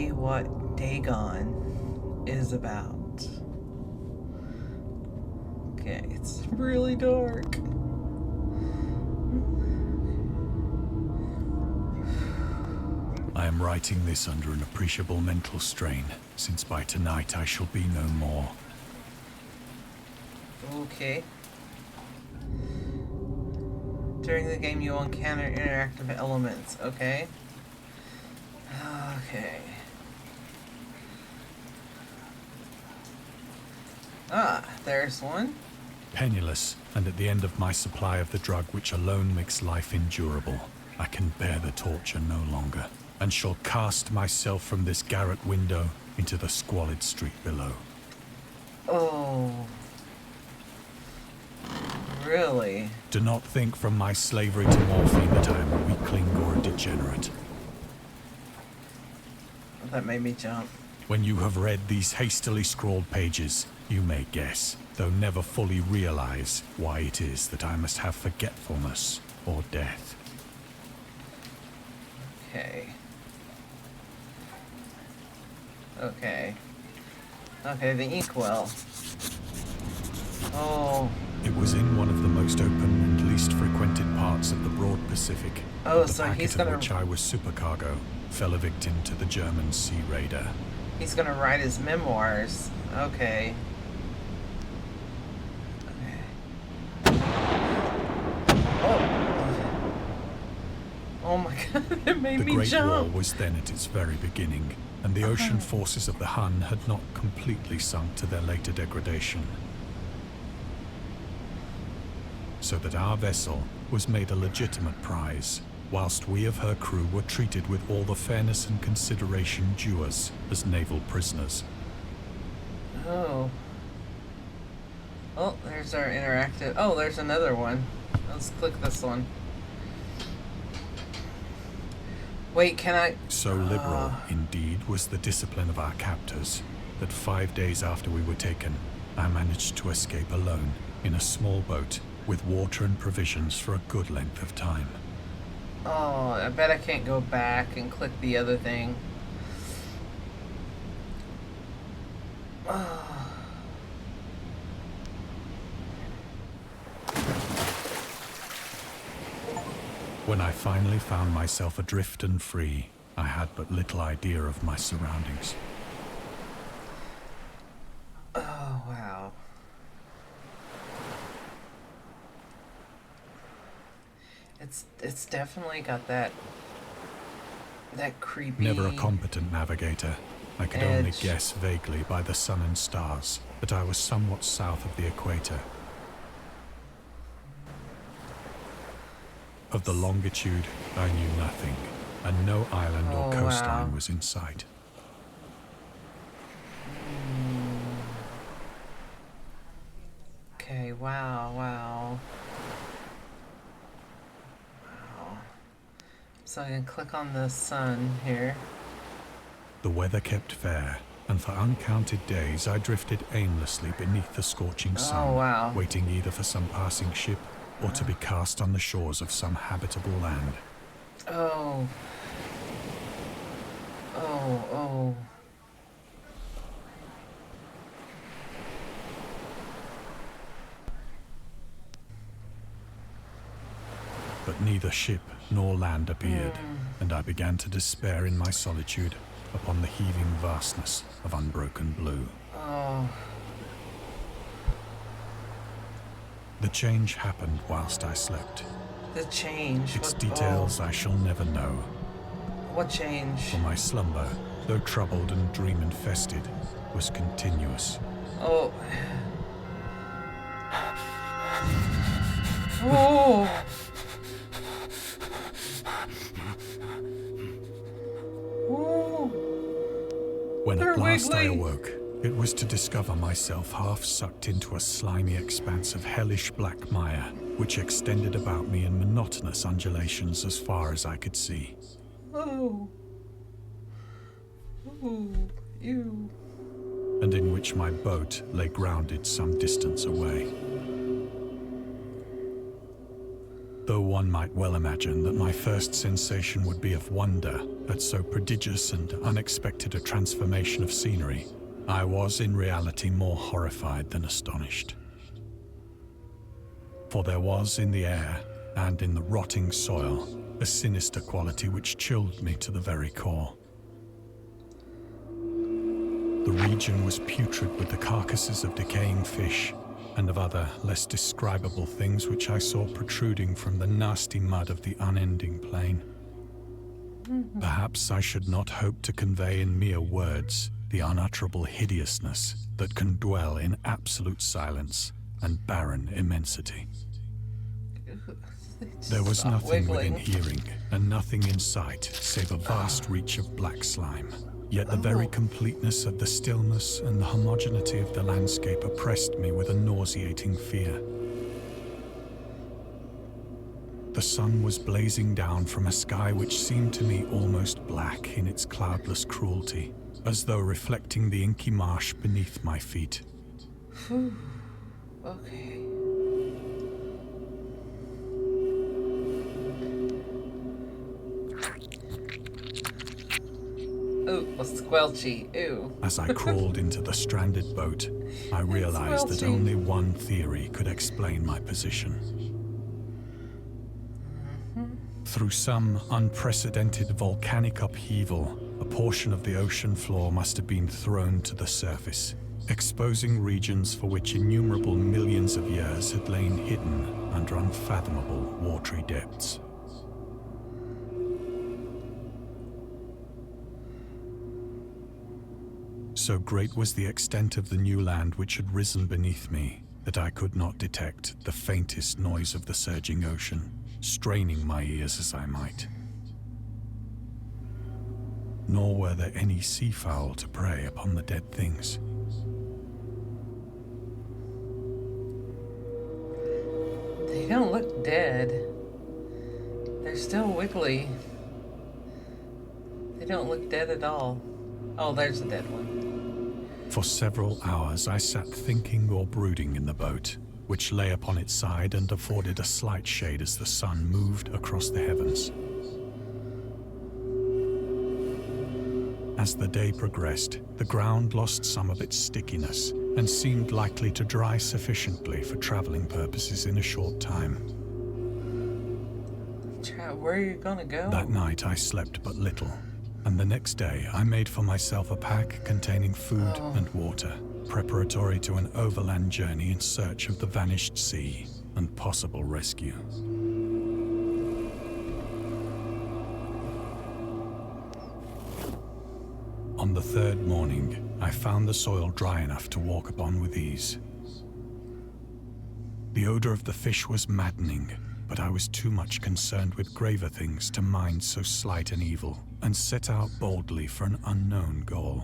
see what Dagon is about. Okay, it's really dark. I am writing this under an appreciable mental strain, since by tonight I shall be no more. Okay. During the game, you will encounter interactive elements. Okay. Okay. Ah, there's one. Penniless, and at the end of my supply of the drug which alone makes life endurable, I can bear the torture no longer, and shall cast myself from this garret window into the squalid street below. Oh. Really? Do not think from my slavery to morphine that I am a weakling or a degenerate. That made me jump. When you have read these hastily scrawled pages, you may guess, though never fully realize, why it is that I must have forgetfulness or death. Okay. Okay. Okay, the inkwell. Oh. It was in one of the most open and least frequented parts of the broad Pacific. Oh, the so packet he's of gonna... which I was supercargo fell a victim to the German sea raider. He's gonna write his memoirs. Okay. Oh my god, it made me jump! The Great War was then at its very beginning, and the ocean forces of the Hun had not completely sunk to their later degradation. So that our vessel was made a legitimate prize, whilst we of her crew were treated with all the fairness and consideration due us as naval prisoners. Oh. Oh, there's our interactive... Oh, there's another one. Let's click this one. Wait, can I... So liberal, indeed, was the discipline of our captors, that 5 days after we were taken, I managed to escape alone, in a small boat, with water and provisions for a good length of time. Oh, I bet I can't go back and click the other thing. When I finally found myself adrift and free, I had but little idea of my surroundings. Oh, wow. It's definitely got that creepy... Never a competent navigator, I could only guess vaguely by the sun and stars that I was somewhat south of the equator. Of the longitude, I knew nothing, and no island or coastline was in sight. Okay, wow. Wow. So I can click on the sun here. The weather kept fair, and for uncounted days I drifted aimlessly beneath the scorching sun, waiting either for some passing ship or to be cast on the shores of some habitable land. Oh. Oh. But neither ship nor land appeared, and I began to despair in my solitude upon the heaving vastness of unbroken blue. Oh. The change happened whilst I slept. The change? Its details I shall never know. What change? For my slumber, though troubled and dream-infested, was continuous. Oh. Oh. When at last I awoke, it was to discover myself half sucked into a slimy expanse of hellish black mire, which extended about me in monotonous undulations as far as I could see. Oh. Oh, ew. And in which my boat lay grounded some distance away. Though one might well imagine that my first sensation would be of wonder at so prodigious and unexpected a transformation of scenery, I was in reality more horrified than astonished. For there was in the air and in the rotting soil a sinister quality which chilled me to the very core. The region was putrid with the carcasses of decaying fish and of other, less describable things which I saw protruding from the nasty mud of the unending plain. Perhaps I should not hope to convey in mere words the unutterable hideousness that can dwell in absolute silence and barren immensity. There was nothing within hearing and nothing in sight save a vast reach of black slime. Yet the very completeness of the stillness and the homogeneity of the landscape oppressed me with a nauseating fear. The sun was blazing down from a sky which seemed to me almost black in its cloudless cruelty, as though reflecting the inky marsh beneath my feet. Okay. Ooh, squelchy. Ew. As I crawled into the stranded boat, I realized that only one theory could explain my position. Through some unprecedented volcanic upheaval, a portion of the ocean floor must have been thrown to the surface, exposing regions for which innumerable millions of years had lain hidden under unfathomable watery depths. So great was the extent of the new land which had risen beneath me that I could not detect the faintest noise of the surging ocean, straining my ears as I might. Nor were there any seafowl to prey upon the dead things. They don't look dead. They're still wiggly. They don't look dead at all. Oh, there's a dead one. For several hours I sat thinking or brooding in the boat, which lay upon its side and afforded a slight shade as the sun moved across the heavens. As the day progressed, the ground lost some of its stickiness and seemed likely to dry sufficiently for traveling purposes in a short time. Where are you gonna go? That night I slept but little, and the next day I made for myself a pack containing food and water, preparatory to an overland journey in search of the vanished sea and possible rescue. On the third morning, I found the soil dry enough to walk upon with ease. The odor of the fish was maddening, but I was too much concerned with graver things to mind so slight an evil, and set out boldly for an unknown goal.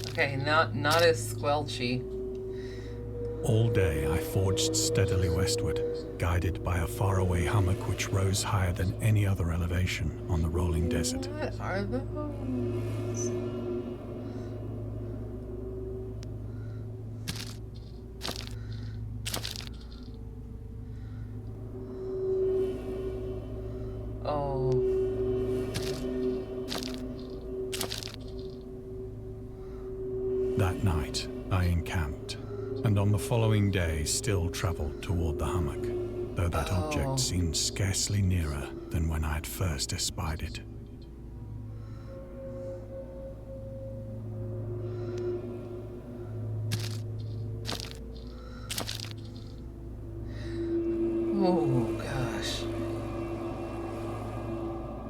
Okay, not as squelchy. All day I forged steadily westward, guided by a faraway hummock which rose higher than any other elevation on the rolling desert. What are those? Oh. That night I encamped, and on the following day still traveled toward the hummock, though that object seemed scarcely nearer than when I had first espied it. Oh, gosh.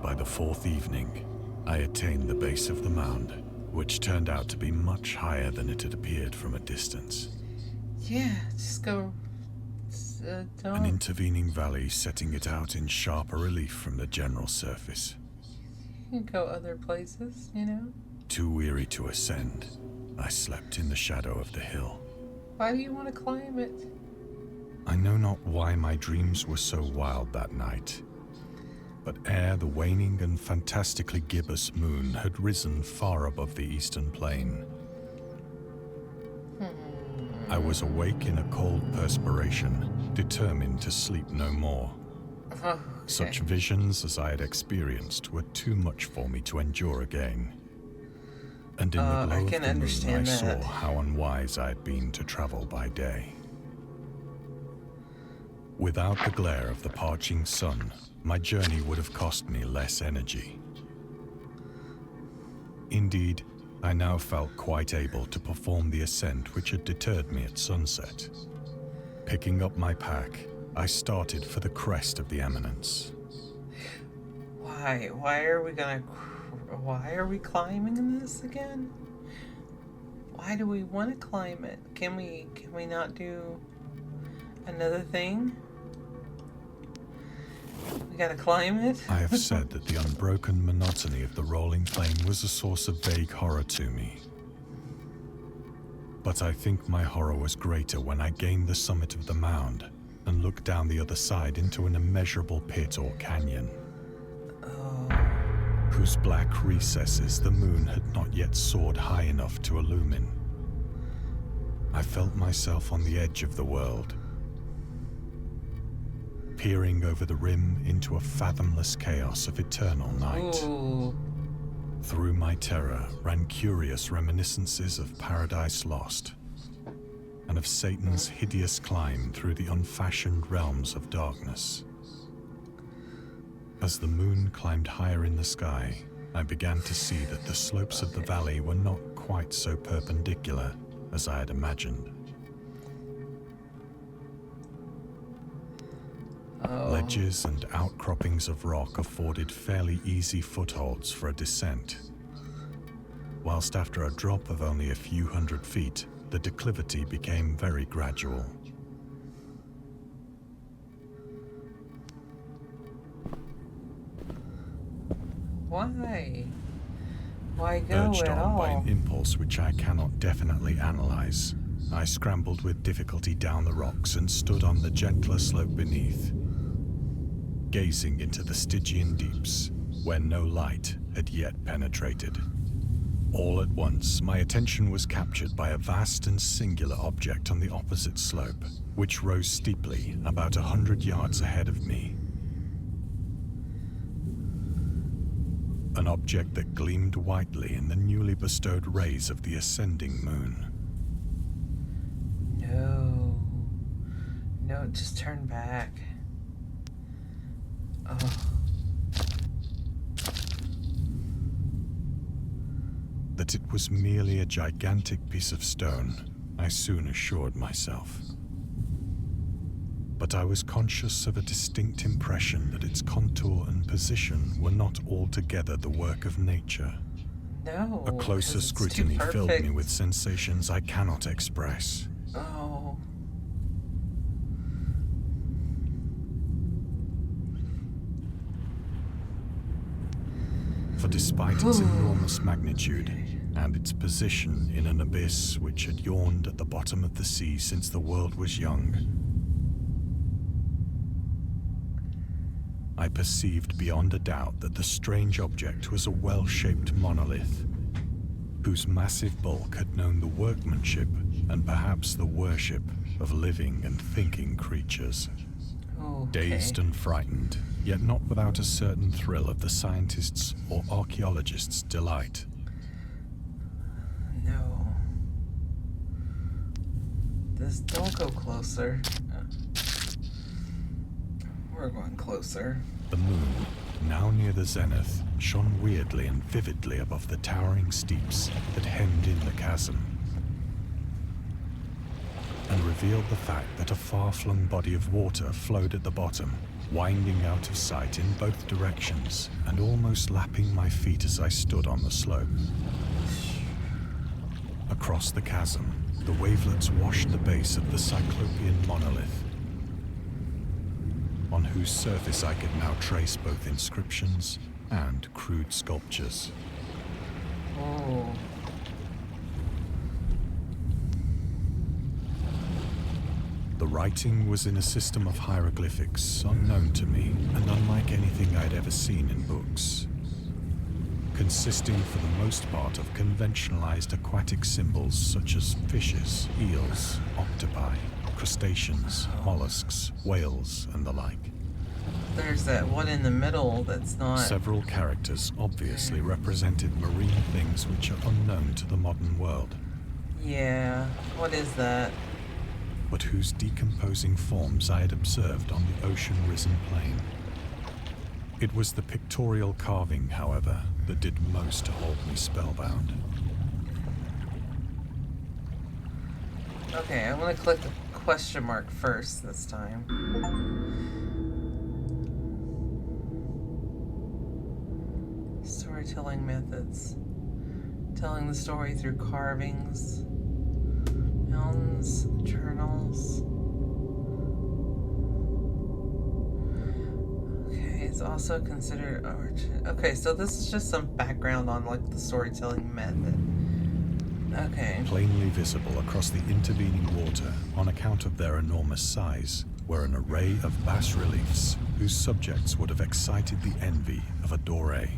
By the fourth evening, I attained the base of the mound, which turned out to be much higher than it had appeared from a distance. Yeah, just go. Don't. An intervening valley setting it out in sharper relief from the general surface. You can go other places, you know? Too weary to ascend, I slept in the shadow of the hill. Why do you want to climb it? I know not why my dreams were so wild that night, but ere the waning and fantastically gibbous moon had risen far above the eastern plain, I was awake in a cold perspiration, determined to sleep no more. Okay. Such visions as I had experienced were too much for me to endure again. And in the glow of the moon, I saw how unwise I had been to travel by day. Without the glare of the parching sun, my journey would have cost me less energy. Indeed, I now felt quite able to perform the ascent which had deterred me at sunset. Picking up my pack, I started for the crest of the eminence. Why are we climbing this again? Why do we want to climb it? Can we not do another thing? We gotta climb it? I have said that the unbroken monotony of the rolling plain was a source of vague horror to me. But I think my horror was greater when I gained the summit of the mound and looked down the other side into an immeasurable pit or canyon, whose black recesses the moon had not yet soared high enough to illumine. I felt myself on the edge of the world, peering over the rim into a fathomless chaos of eternal night. Ooh. Through my terror ran curious reminiscences of Paradise Lost, and of Satan's hideous climb through the unfashioned realms of darkness. As the moon climbed higher in the sky, I began to see that the slopes of the valley were not quite so perpendicular as I had imagined. Ledges and outcroppings of rock afforded fairly easy footholds for a descent, whilst after a drop of only a few hundred feet, the declivity became very gradual. Why? Why go Urged at on by all? an impulse which I cannot definitely analyze, I scrambled with difficulty down the rocks and stood on the gentler slope beneath, gazing into the Stygian deeps, where no light had yet penetrated. All at once, my attention was captured by a vast and singular object on the opposite slope, which rose steeply about 100 yards ahead of me. An object that gleamed whitely in the newly bestowed rays of the ascending moon. No, just turn back. Oh. That it was merely a gigantic piece of stone, I soon assured myself. But I was conscious of a distinct impression that its contour and position were not altogether the work of nature. No. A closer 'cause it's too scrutiny filled perfect. me with sensations I cannot express. Oh. For despite its enormous magnitude and its position in an abyss which had yawned at the bottom of the sea since the world was young, I perceived beyond a doubt that the strange object was a well-shaped monolith, whose massive bulk had known the workmanship and perhaps the worship of living and thinking creatures. Okay. Dazed and frightened, yet not without a certain thrill of the scientist's or archaeologist's delight. No. Don't go closer. We're going closer. The moon, now near the zenith, shone weirdly and vividly above the towering steeps that hemmed in the chasm, and revealed the fact that a far-flung body of water flowed at the bottom, winding out of sight in both directions and almost lapping my feet as I stood on the slope. Across the chasm, the wavelets washed the base of the cyclopean monolith, on whose surface I could now trace both inscriptions and crude sculptures. Oh. The writing was in a system of hieroglyphics unknown to me and unlike anything I'd ever seen in books. consisting for the most part of conventionalized aquatic symbols such as fishes, eels, octopi, crustaceans, mollusks, whales, and the like. There's that one in the middle that's not... Several characters obviously represented marine things which are unknown to the modern world. Yeah, what is that? But whose decomposing forms I had observed on the ocean-risen plain. It was the pictorial carving, however, that did most to hold me spellbound. Okay, I want to click the question mark first this time. Storytelling methods. Telling the story through carvings, mountains, journals. Okay, it's also considered origin. Okay, so this is just some background on like the storytelling method. Okay. Plainly visible across the intervening water, on account of their enormous size, were an array of bas-reliefs whose subjects would have excited the envy of a Doré.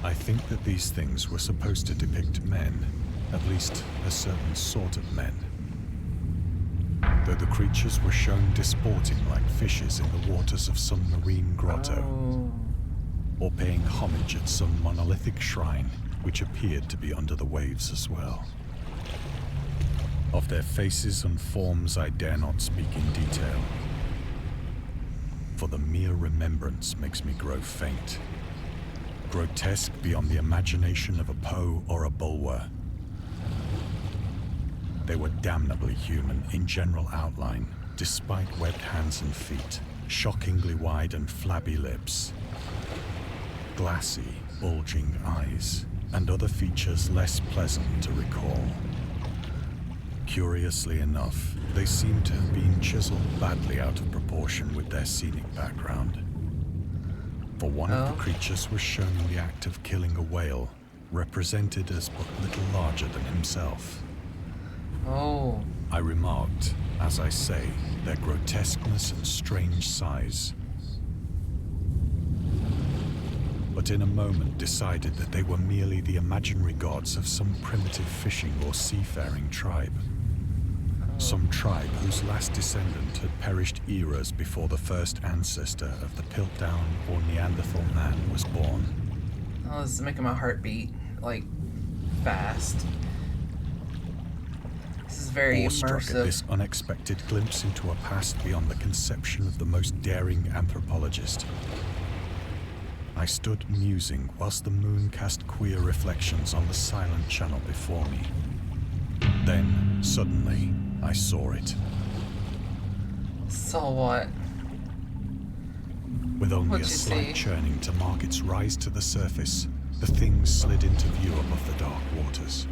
I think that these things were supposed to depict men, at least a certain sort of men. Though the creatures were shown disporting like fishes in the waters of some marine grotto, or paying homage at some monolithic shrine which appeared to be under the waves as well. Of their faces and forms I dare not speak in detail, for the mere remembrance makes me grow faint. Grotesque beyond the imagination of a Poe or a Bulwer. They were damnably human in general outline, despite webbed hands and feet, shockingly wide and flabby lips, glassy, bulging eyes, and other features less pleasant to recall. Curiously enough, they seem to have been chiseled badly out of proportion with their scenic background. For one of the creatures was shown in the act of killing a whale, represented as but little larger than himself. Oh. I remarked, as I say, their grotesqueness and strange size, but in a moment decided that they were merely the imaginary gods of some primitive fishing or seafaring tribe. Some tribe whose last descendant had perished eras before the first ancestor of the Piltdown or Neanderthal man was born. Oh, this is making my heart beat, like, fast. This is very Awestruck immersive. at this unexpected glimpse into a past beyond the conception of the most daring anthropologist, I stood musing whilst the moon cast queer reflections on the silent channel before me. Then, suddenly, I saw it. Saw what? With only What'd a you slight see? churning to mark its rise to the surface, the thing slid into view above the dark waters.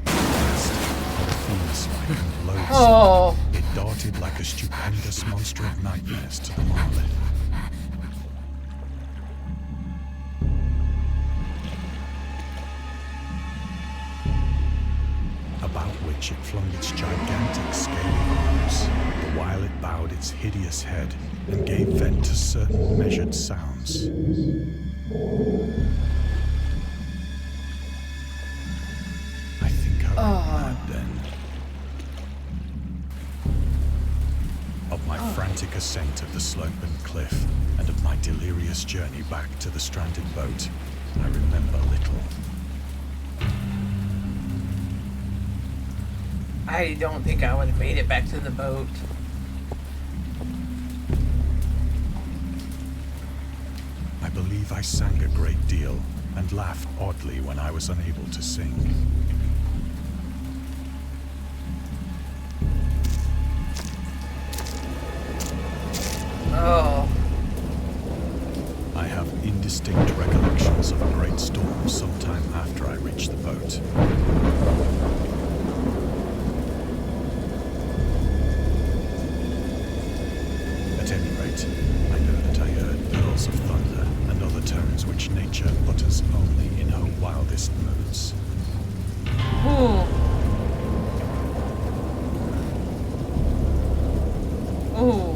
Polyphemus-like and loathsome, Oh! it darted like a stupendous monster of nightmares to the monolith. About which it flung its gigantic scaly arms, the while it bowed its hideous head and gave vent to certain measured sounds. I think I went mad then. Of my frantic ascent of the sloping cliff and of my delirious journey back to the stranded boat, I remember little. I don't think I would have made it back to the boat. I believe I sang a great deal and laughed oddly when I was unable to sing. Oh. I have indistinct recollections of a great storm sometime after I reached the boat. At any rate, I know that I heard peals of thunder and other tones which nature utters only in her wildest moods. Ooh. Ooh.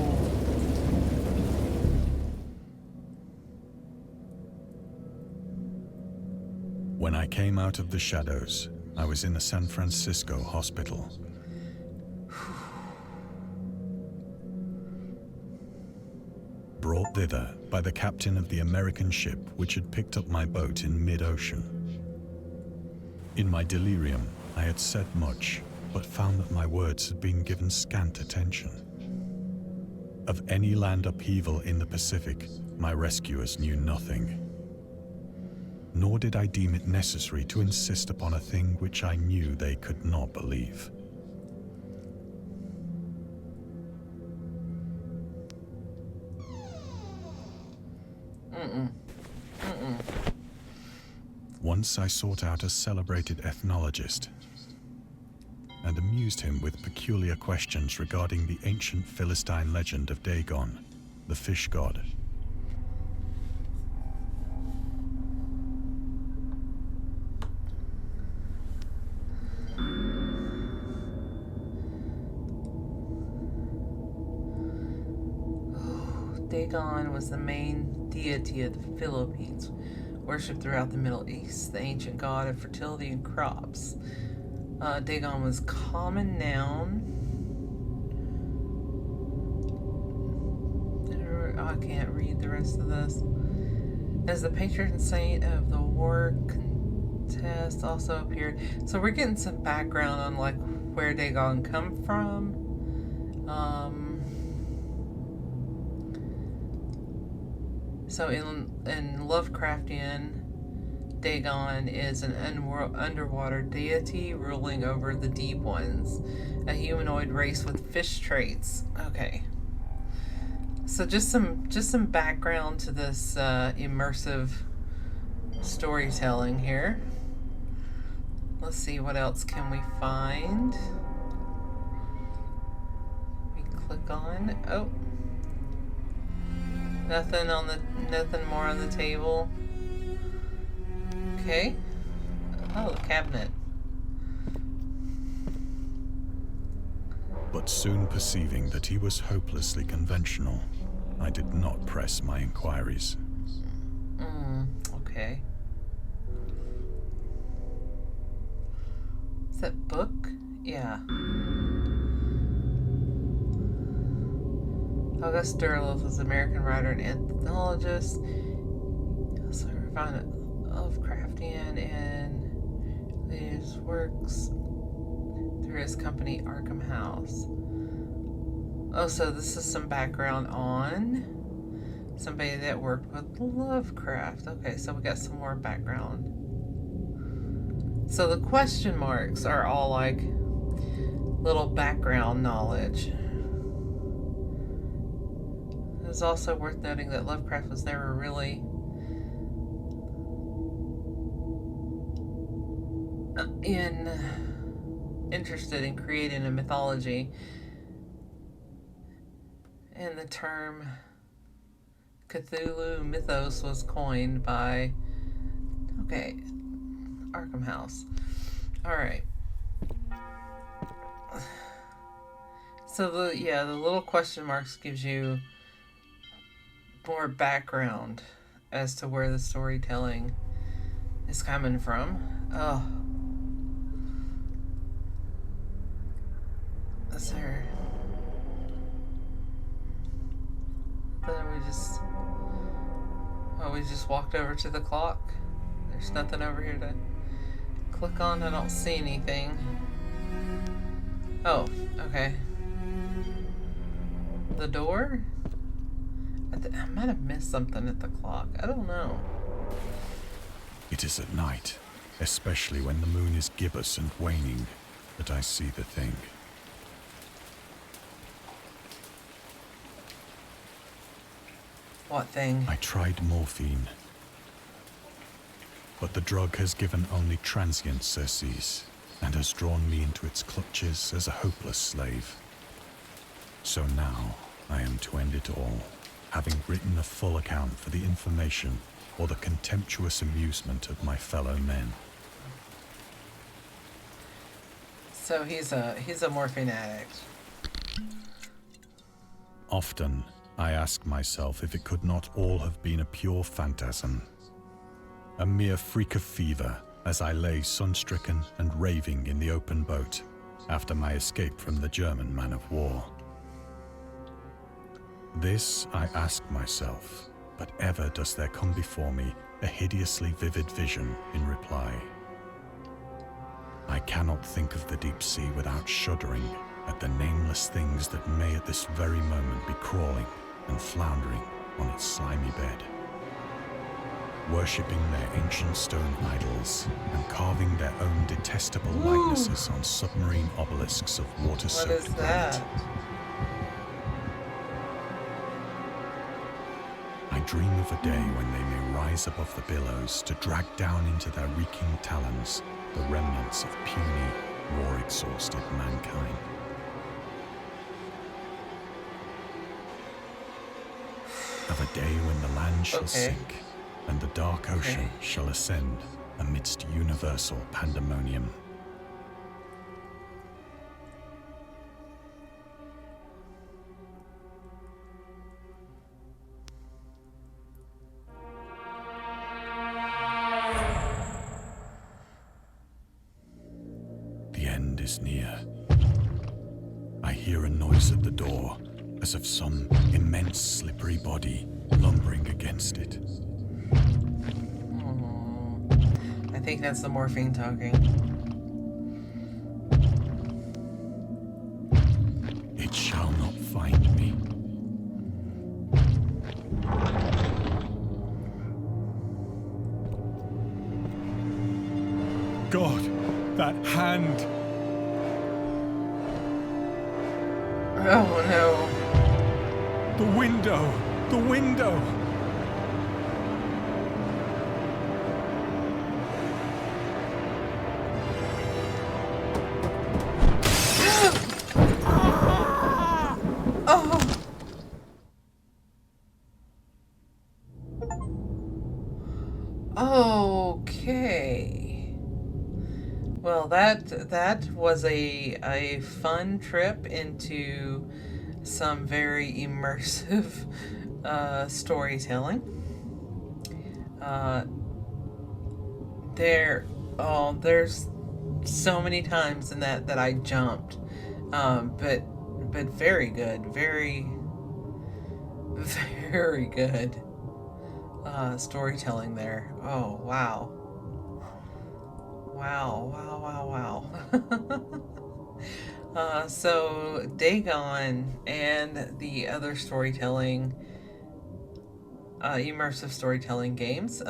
came out of the shadows, I was in a San Francisco hospital. Brought thither by the captain of the American ship which had picked up my boat in mid-ocean. In my delirium, I had said much, but found that my words had been given scant attention. Of any land upheaval in the Pacific, my rescuers knew nothing. Nor did I deem it necessary to insist upon a thing which I knew they could not believe. Once I sought out a celebrated ethnologist and amused him with peculiar questions regarding the ancient Philistine legend of Dagon, the fish god. Dagon was the main deity of the Philippines, worshipped throughout the Middle East, the ancient god of fertility and crops. Dagon was common noun. I can't read the rest of this. As the patron saint of the war contest also appeared. So we're getting some background on like where Dagon come from. So in Lovecraftian, Dagon is an underwater deity ruling over the deep ones, a humanoid race with fish traits. Okay. So just some background to this immersive storytelling here. Let's see, what else can we find? We click on, oh. Nothing more on the table. Okay. Oh, the cabinet. But soon perceiving that he was hopelessly conventional, I did not press my inquiries. Okay. Is that book? Yeah. August Derleth was an American writer and ethnologist. He also refined Lovecraftian in his works through his company Arkham House. Oh, so this is some background on somebody that worked with Lovecraft. Okay, so we got some more background. So the question marks are all like little background knowledge. It's also worth noting that Lovecraft was never really interested in creating a mythology, and the term Cthulhu mythos was coined by Arkham House. Alright. So the little question marks gives you more background as to where the storytelling is coming from. Oh. Is there... Then we just walked over to the clock. There's nothing over here to click on. I don't see anything. Oh, okay. The door? I might have missed something at the clock. I don't know. It is at night, especially when the moon is gibbous and waning, that I see the thing. What thing? I tried morphine, but the drug has given only transient surcease and has drawn me into its clutches as a hopeless slave. So now I am to end it all, having written a full account for the information or the contemptuous amusement of my fellow men. So he's a morphine addict. Often I ask myself if it could not all have been a pure phantasm, a mere freak of fever as I lay sun-stricken and raving in the open boat after my escape from the German man of war. This I ask myself, but ever does there come before me a hideously vivid vision in reply. I cannot think of the deep sea without shuddering at the nameless things that may at this very moment be crawling and floundering on its slimy bed, worshipping their ancient stone idols and carving their own detestable likenesses on submarine obelisks of water-soaked What is granite. that? I dream of a day when they may rise above the billows to drag down into their reeking talons the remnants of puny, war-exhausted mankind. Of a day when the land shall sink and the dark ocean shall ascend amidst universal pandemonium. The end is near. I hear a noise at the door, as of some immense slippery body lumbering against it. I think that's the morphine talking. It shall not find me. God, that hand! Oh no. The window! The window! Oh. Okay. Well, that was a fun trip into some very immersive storytelling. There's so many times in that I jumped, but very good, very very good storytelling there. Oh wow, wow. So Dagon and the other storytelling, immersive storytelling games,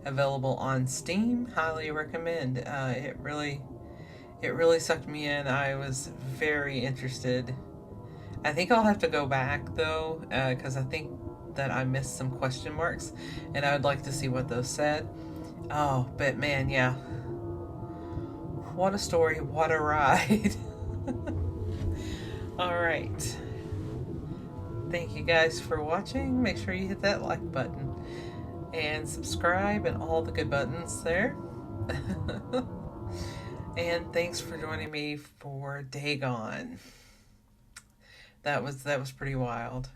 available on Steam. Highly recommend. It really sucked me in. I was very interested. I think I'll have to go back though, because I think that I missed some question marks, and I would like to see what those said. Oh, but man, yeah. What a story, what a ride. Alright. Thank you guys for watching. Make sure you hit that like button and subscribe and all the good buttons there. And thanks for joining me for Dagon. That was pretty wild.